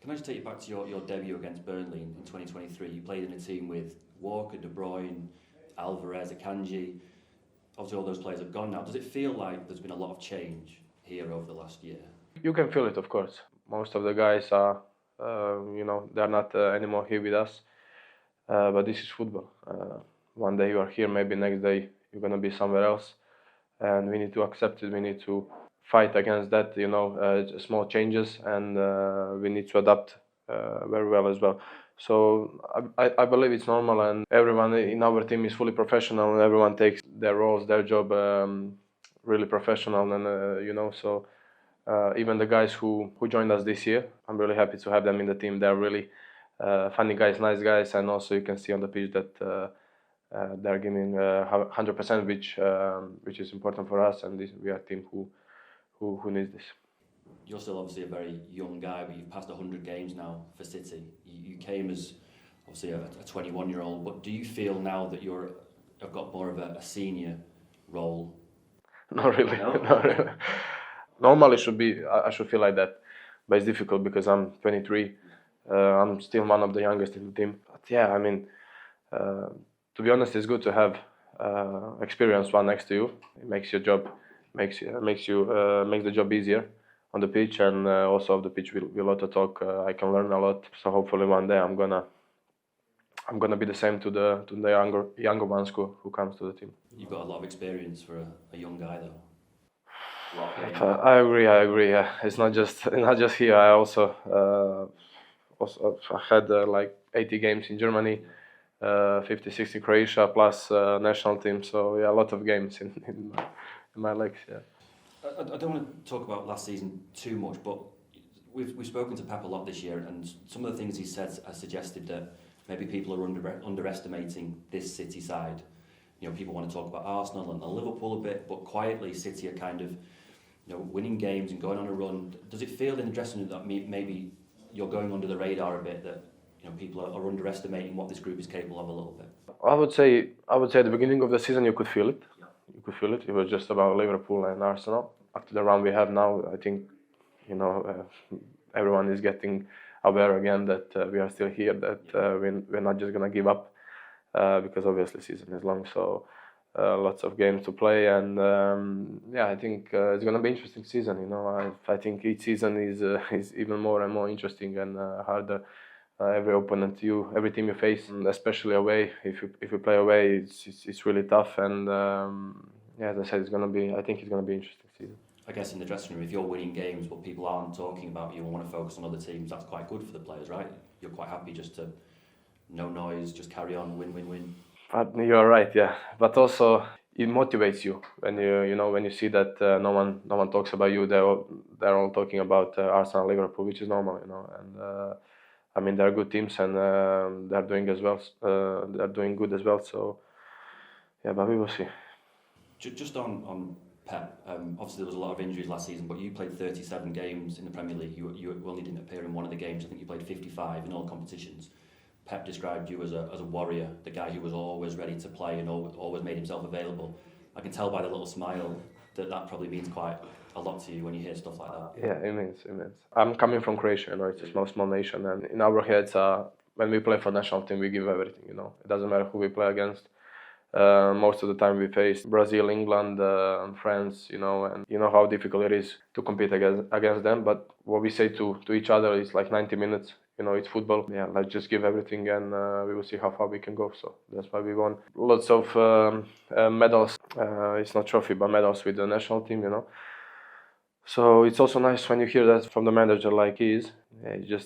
Can I just take you back to your debut against Burnley in 2023? You played in a team with Walker, De Bruyne, Alvarez, Akanji. Obviously all those players have gone now. Does it feel like there's been a lot of change here over the last year? You can feel it, of course. Most of the guys are, they're not anymore here with us. But this is football. One day you are here, maybe next day you're gonna be somewhere else, and we need to accept it. We need to fight against that, small changes, and we need to adapt very well as well. So I believe it's normal, and everyone in our team is fully professional, and everyone takes their roles, their job really professional, and so. Even the guys who joined us this year, I'm really happy to have them in the team. They're really funny guys, nice guys, and also you can see on the pitch that they're giving 100%, which is important for us, and we are a team who needs this. You're still obviously a very young guy, but you've passed 100 games now for City. You came as obviously a 21-year-old, but do you feel now that you've got more of a senior role? Not really. No? Not really. Normally I should feel like that, but it's difficult because I'm 23. I'm still one of the youngest in the team. But yeah, I mean, to be honest, it's good to have experienced one next to you. It makes your job makes the job easier on the pitch, and also off the pitch we a lot of talk. I can learn a lot. So hopefully one day I'm gonna be the same to the younger ones who comes to the team. You've got a lot of experience for a young guy, though. I agree. Yeah, it's not just here. I also had like 80 games in Germany, 50, 60 Croatia, plus national team. So yeah, a lot of games in my legs. Yeah. I don't want to talk about last season too much, but we've spoken to Pep a lot this year, and some of the things he said has suggested that maybe people are underestimating this City side. People want to talk about Arsenal and Liverpool a bit, but quietly City are kind of winning games and going on a run. Does it feel in the dressing room that maybe you're going under the radar a bit, that people are underestimating what this group is capable of a little bit? I would say at the beginning of the season you could feel it. Yeah. You could feel it. It was just about Liverpool and Arsenal. After the run we have now, I think everyone is getting aware again that we are still here, that we're not just gonna give up, because obviously season is long, so lots of games to play, and I think it's gonna be interesting season. I think each season is even more and more interesting and harder. Every opponent every team you face, especially away. If you play away, it's really tough, and as I said, I think it's gonna be interesting season. I guess in the dressing room, if you're winning games but people aren't talking about you and want to focus on other teams, that's quite good for the players, right? You're quite happy just to no noise, just carry on, win. But you're right, yeah. But also it motivates you when when you see that no one talks about you. They're all talking about Arsenal, Liverpool, which is normal, And I mean, they're good teams, and they're doing as well. They're doing good as well. So yeah, but we will see. Just on Pep, obviously there was a lot of injuries last season, but you played 37 games in the Premier League. You only didn't appear in one of the games. I think you played 55 in all competitions. Pep described you as a warrior, the guy who was always ready to play and always made himself available. I can tell by the little smile that probably means quite a lot to you when you hear stuff like that. Yeah, it means. I'm coming from Croatia, it's a small nation, and in our heads, when we play for national team, we give everything. It doesn't matter who we play against. Most of the time we face Brazil, England, and France, and you know how difficult it is to compete against them. But what we say to each other is like 90 minutes. It's football. Yeah, let's just give everything, and we will see how far we can go. So that's why we won lots of medals. It's not trophy, but medals with the national team. So it's also nice when you hear that from the manager like he is. Yeah,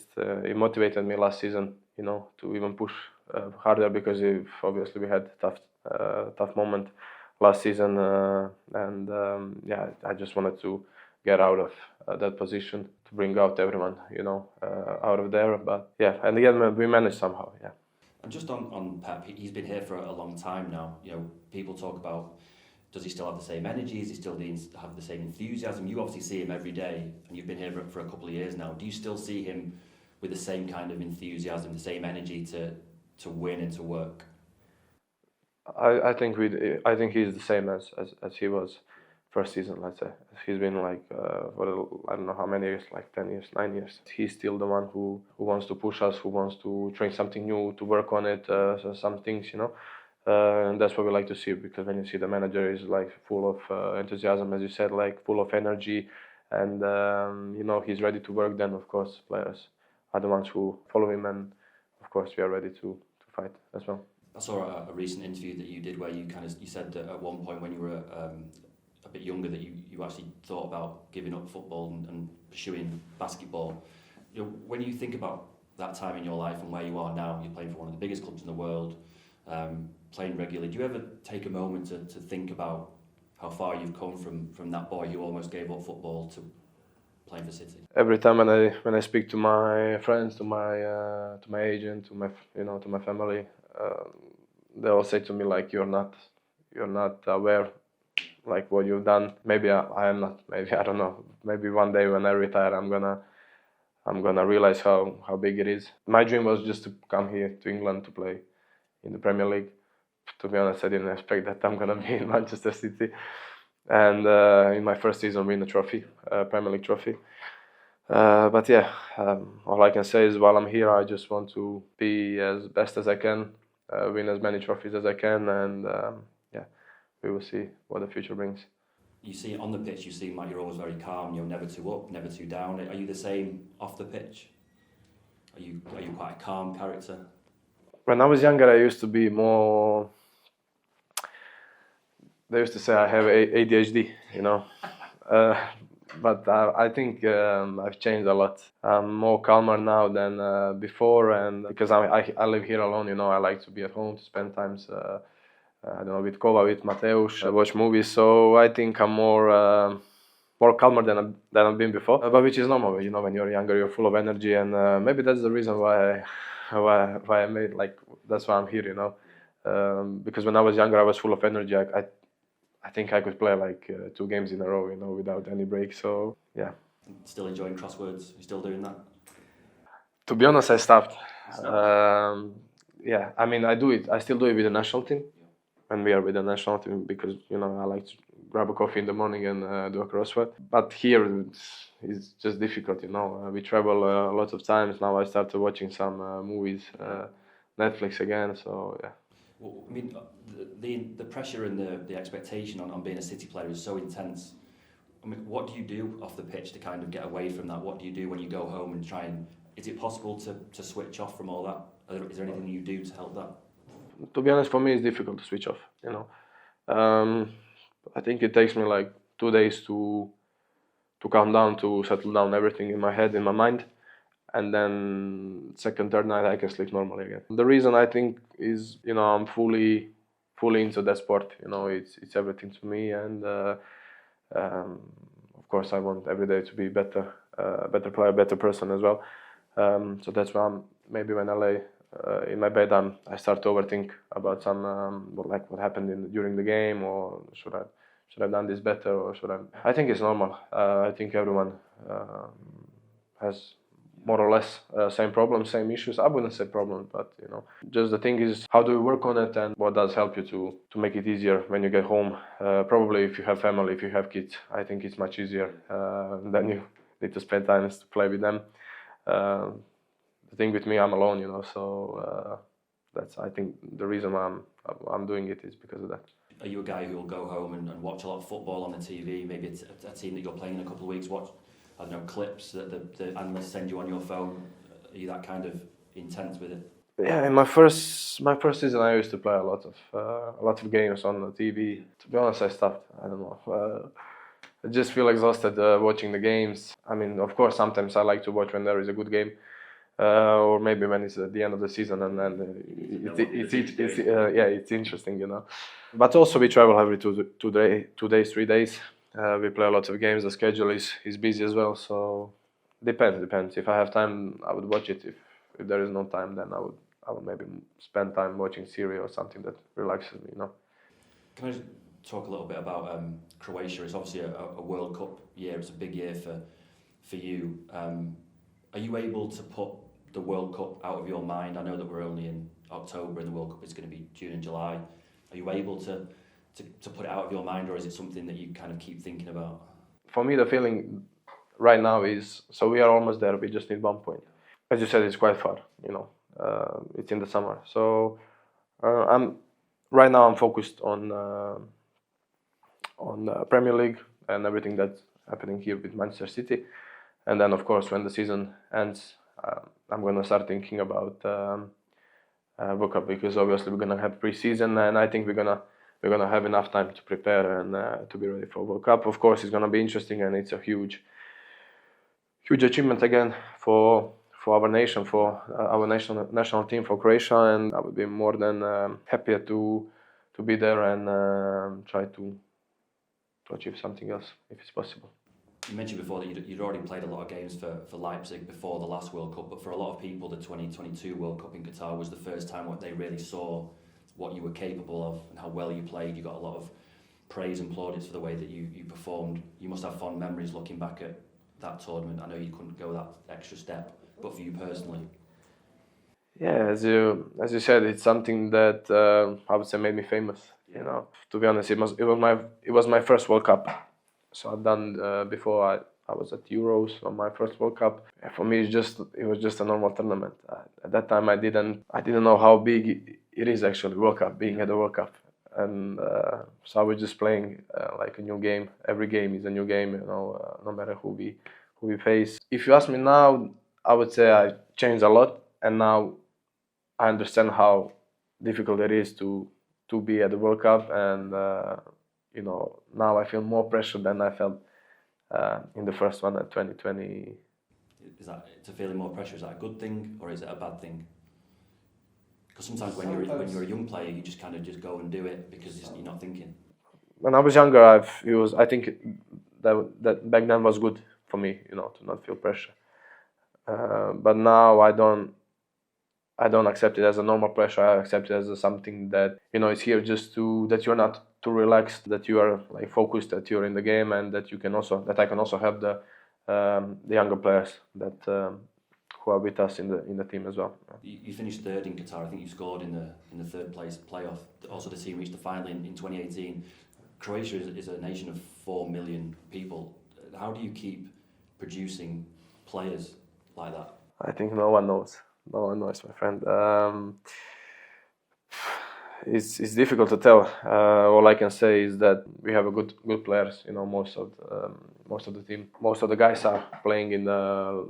it motivated me last season, to even push harder, because obviously we had tough moment last season, and I just wanted to get out of that position, to bring out everyone, out of there. But yeah, and again we managed somehow. Yeah. And just on Pep, he's been here for a long time now. People talk about, does he still have the same energy? Does he still have the same enthusiasm? You obviously see him every day, and you've been here for a couple of years now. Do you still see him with the same kind of enthusiasm, the same energy to win and to work? I think he's the same as he was first season, let's say. He's been like for I don't know how many years, like 10 years, 9 years. He's still the one who wants to push us, who wants to train something new, to work on it, so some things, you know. And that's what we like to see, because when you see the manager is like full of enthusiasm, as you said, like full of energy, and you know, he's ready to work, then of course players are the ones who follow him, and of course we are ready to fight as well. I saw a recent interview that you did where you said that at one point when you were a bit younger that you actually thought about giving up football and pursuing basketball. You know, when you think about that time in your life and where you are now, you're playing for one of the biggest clubs in the world, playing regularly. Do you ever take a moment to think about how far you've come from that boy who almost gave up football to playing for City? Every time when I speak to my friends, to my agent, to my family, they all say to me like, you're not aware like what you've done. Maybe I am not. Maybe I don't know. Maybe one day when I retire, I'm gonna realize how big it is. My dream was just to come here to England to play in the Premier League. To be honest, I didn't expect that I'm gonna be in Manchester City, and in my first season win a trophy, Premier League trophy. But yeah, all I can say is while I'm here, I just want to be as best as I can, win as many trophies as I can, and yeah, we will see what the future brings. You see on the pitch, you seem like you're always very calm. You're never too up, never too down. Are you the same off the pitch? Are you quite a calm character? When I was younger, I used to be more. They used to say I have ADHD, you know. But I think I've changed a lot. I'm more calmer now than before, and because I live here alone, you know, I like to be at home to spend times, I don't know, with Kova, with Mateusz, watch movies. So I think I'm more calmer than I've been before. But which is normal, you know, when you're younger, you're full of energy, and maybe that's the reason why I made like that's why I'm here, you know. Because when I was younger, I was full of energy. I think I could play like 2 games in a row, you know, without any break. So yeah. Still enjoying crosswords? You still doing that? To be honest, I stopped. Yeah, I mean, I still do it with the national team. When we are with the national team, because you know I like to grab a coffee in the morning and do a crossword. But here it's just difficult, you know. We travel a lot of times now. I started watching some movies, Netflix again. So yeah. Well, I mean, the pressure and the expectation on being a City player is so intense. I mean, what do you do off the pitch to kind of get away from that? What do you do when you go home and try and? Is it possible to switch off from all that? Is there anything you do to help that? To be honest, for me, it's difficult to switch off. You know, I think it takes me like 2 days to calm down, to settle down everything in my head, in my mind, and then second, third night I can sleep normally again. The reason I think is, you know, I'm fully into that sport. You know, it's everything to me, and of course I want every day to be better player, better person as well. So that's why maybe when I lay in my bed, I start to overthink about some what happened during the game, or should I have done this better, or should I? I think it's normal. I think everyone has more or less same problems, same issues. I wouldn't say problems, but you know, just the thing is, how do you work on it, and what does help you to make it easier when you get home? Probably if you have family, if you have kids, I think it's much easier. Then you need to spend time to play with them. The thing with me, I'm alone, you know, so that's, I think, the reason why I'm doing it is because of that. Are you a guy who will go home and watch a lot of football on the TV? Maybe it's a team that you're playing in a couple of weeks. Watch, I don't know, clips that the analysts send you on your phone. Are you that kind of intense with it? Yeah, in my first season, I used to play a lot of games on the TV. To be honest, I stopped. I don't know. I just feel exhausted watching the games. I mean, of course, sometimes I like to watch when there is a good game. Or maybe when it's at the end of the season, and then it's interesting, you know. But also we travel every 2 days, 3 days. We play a lot of games. The schedule is busy as well, so depends. If I have time, I would watch it. If there is no time, then I would maybe spend time watching series or something that relaxes me, you know. Can I just talk a little bit about Croatia? It's obviously a World Cup year. It's a big year for you. Are you able to put the World Cup out of your mind? I know that we're only in October and the World Cup is going to be June and July. Are you able to to put it out of your mind, or is it something that you kind of keep thinking about? For me, the feeling right now is, so we are almost there. We just need 1 point. As you said, it's quite far. It's in the summer. So I'm focused on Premier League and everything that's happening here with Manchester City. And then, of course, when the season ends, I'm going to start thinking about World Cup, because obviously we're going to have pre-season, and I think we're gonna have enough time to prepare and to be ready for World Cup. Of course, it's going to be interesting, and it's a huge achievement again for our nation, for our national team, for Croatia, and I would be more than happier to be there and try to achieve something else if it's possible. You mentioned before that you'd already played a lot of games for Leipzig before the last World Cup, but for a lot of people, the 2022 World Cup in Qatar was the first time what they really saw what you were capable of and how well you played. You got a lot of praise and plaudits for the way that you performed. You must have fond memories looking back at that tournament. I know you couldn't go that extra step, but for you personally. Yeah, as you said, it's something that I would say made me famous. To be honest, it was my first World Cup. So I've done before. I was at Euros on my first World Cup. For me, it was just a normal tournament. At that time, I didn't know how big it is actually, World Cup, being at the World Cup. And so I was just playing like a new game. Every game is a new game, no matter who we face. If you ask me now, I would say I changed a lot, and now I understand how difficult it is to be at the World Cup, and now I feel more pressure than I felt in the first one at 2020. Is that to feeling more pressure? Is that a good thing or is it a bad thing? Because sometimes when you're a young player, you just kind of just go and do it because you're not thinking. When I was younger, I think that back then was good for me, to not feel pressure. But now I don't accept it as a normal pressure. I accept it as something that is here just that you're not too relaxed, that you are like focused, that you're in the game, and that I can also help the younger players that who are with us in the team as well. You finished third in Qatar. I think you scored in the third place playoff. Also, the team reached the final in 2018. Croatia is a nation of 4 million people. How do you keep producing players like that? I think no one knows. No one knows, my friend. It's difficult to tell. All I can say is that we have a good players. Most of the team, most of the guys are playing in the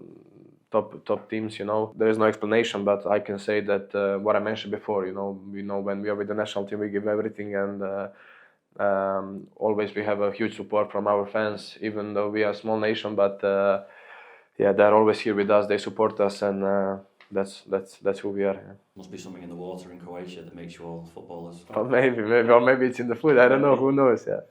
top teams. There is no explanation, but I can say that what I mentioned before. When we are with the national team, we give everything, and always we have a huge support from our fans. Even though we are a small nation, but they're always here with us. They support us, and that's who we are. Yeah. Must be something in the water in Croatia that makes you all footballers. Or maybe it's in the food. I don't know. Who knows? Yeah.